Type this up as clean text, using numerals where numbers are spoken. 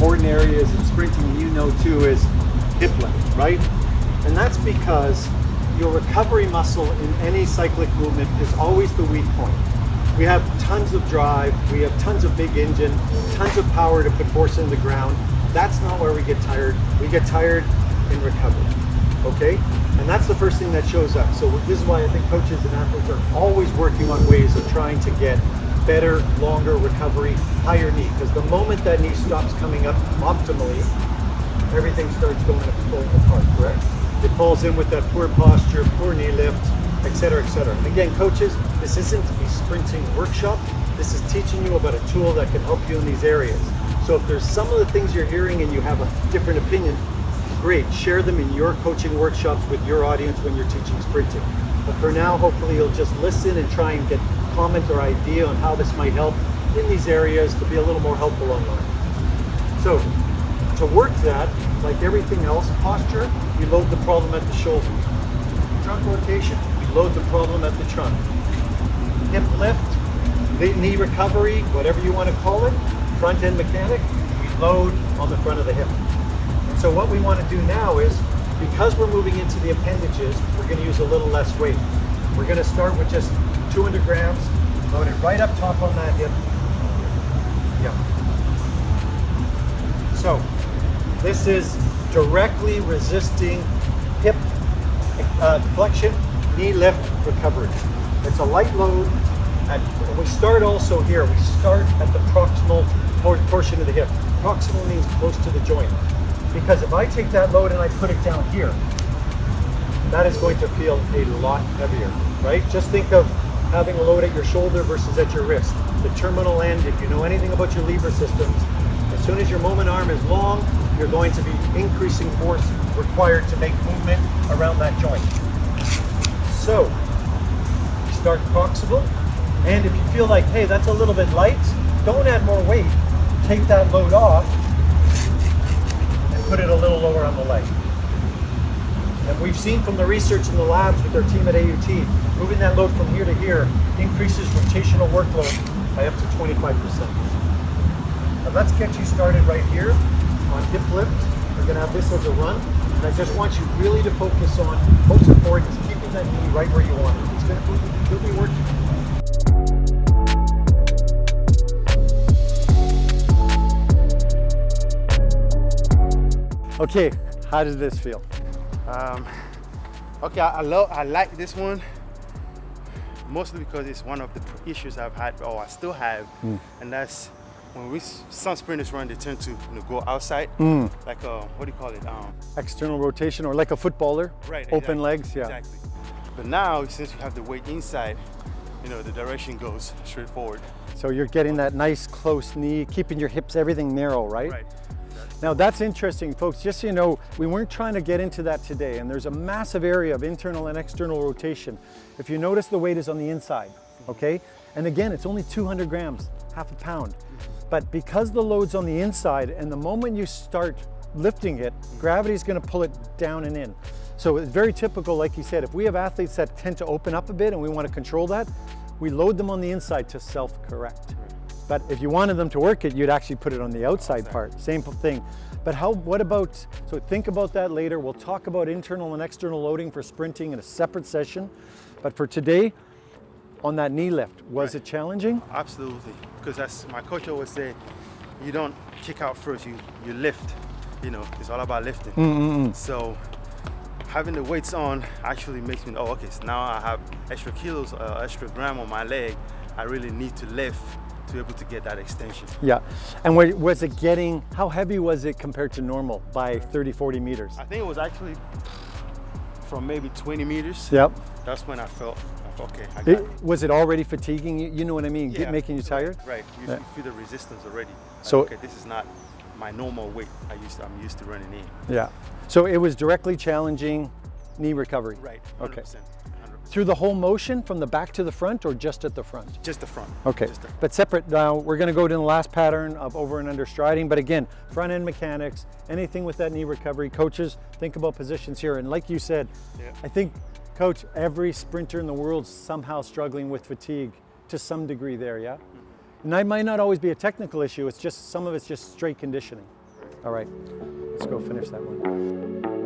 important areas in sprinting, you know too, is hip lift, right? And that's because your recovery muscle in any cyclic movement is always the weak point. We have tons of drive, we have tons of big engine, tons of power to put force in the ground. That's not where we get tired. We get tired in recovery, okay? And that's the first thing that shows up. So this is why I think coaches and athletes are always working on ways of trying to get better, longer recovery, higher knee. Because the moment that knee stops coming up optimally, everything starts going apart, correct? It falls in with that poor posture, poor knee lift, et cetera, et cetera. And again, coaches, this isn't a sprinting workshop. This is teaching you about a tool that can help you in these areas. So if there's some of the things you're hearing and you have a different opinion, great, share them in your coaching workshops with your audience when you're teaching sprinting. But for now, hopefully you'll just listen and try and get comment or idea on how this might help in these areas to be a little more helpful online. So to work that, like everything else, posture, we load the problem at the shoulder. Trunk rotation, we load the problem at the trunk. Hip lift, knee recovery, whatever you want to call it, front end mechanic, we load on the front of the hip. And so what we want to do now is, because we're moving into the appendages, we're going to use a little less weight. We're going to start with just 200 grams, load it right up top on that hip. Yeah. So this is directly resisting hip flexion, knee lift recovery. It's a light load. And we start also here. We start at the proximal portion of the hip. Proximal means close to the joint. Because if I take that load and I put it down here, that is going to feel a lot heavier, right? Just think of having a load at your shoulder versus at your wrist. The terminal end, if you know anything about your lever systems, as soon as your moment arm is long, you're going to be increasing force required to make movement around that joint. So, start proximal, and if you feel like, hey, that's a little bit light, don't add more weight. Take that load off and put it a little lower on the leg. And we've seen from the research in the labs with our team at AUT, moving that load from here to here increases rotational workload by up to 25%. Now let's get you started right here on hip lift. We're going to have this as a run. And I just want you really to focus on, most important is keeping that knee right where you want it. It's going to be working. Okay, how does this feel? Okay, I like this one mostly because it's one of the issues I've had, or I still have, and that's when some sprinters run, they tend to go outside, like what do you call it? External rotation, or like a footballer, right? Open legs, yeah. Exactly. But now, since you have the weight inside, the direction goes straight forward. So you're getting that nice close knee, keeping your hips, everything narrow, right? Right. Now that's interesting, folks. Just so you know, we weren't trying to get into that today, and there's a massive area of internal and external rotation. If you notice, the weight is on the inside, okay? And again, it's only 200 grams, half a pound. But because the load's on the inside, and the moment you start lifting it, gravity's gonna pull it down and in. So it's very typical, like you said, if we have athletes that tend to open up a bit and we want to control that, we load them on the inside to self-correct. But if you wanted them to work it, you'd actually put it on the outside part, same thing. But what about, so think about that later. We'll talk about internal and external loading for sprinting in a separate session. But for today, on that knee lift, was it challenging? Absolutely, because as my coach always say, you don't kick out first, you lift. It's all about lifting. So having the weights on actually makes me, okay, so now I have extra kilos, extra gram on my leg. I really need to lift to be able to get that extension. Yeah, and was it getting, how heavy was it compared to normal by 30, 40 meters? I think it was actually from maybe 20 meters. Yep. That's when I felt okay, I got it. Was it already fatiguing you? You know what I mean? Yeah, making you tired? Right. You feel the resistance already. So okay, this is not my normal weight I'm used to running in. Yeah. So it was directly challenging knee recovery. Right. 100%. Okay. 100%. Through the whole motion, from the back to the front, or just at the front? Just the front. Okay. Just the front. But separate. Now we're going to go to the last pattern of over and under striding. But again, front end mechanics, anything with that knee recovery. Coaches, think about positions here. And like you said, I think, Coach, every sprinter in the world is somehow struggling with fatigue to some degree there, yeah? And that might not always be a technical issue, it's just, some of it's just straight conditioning. All right, let's go finish that one.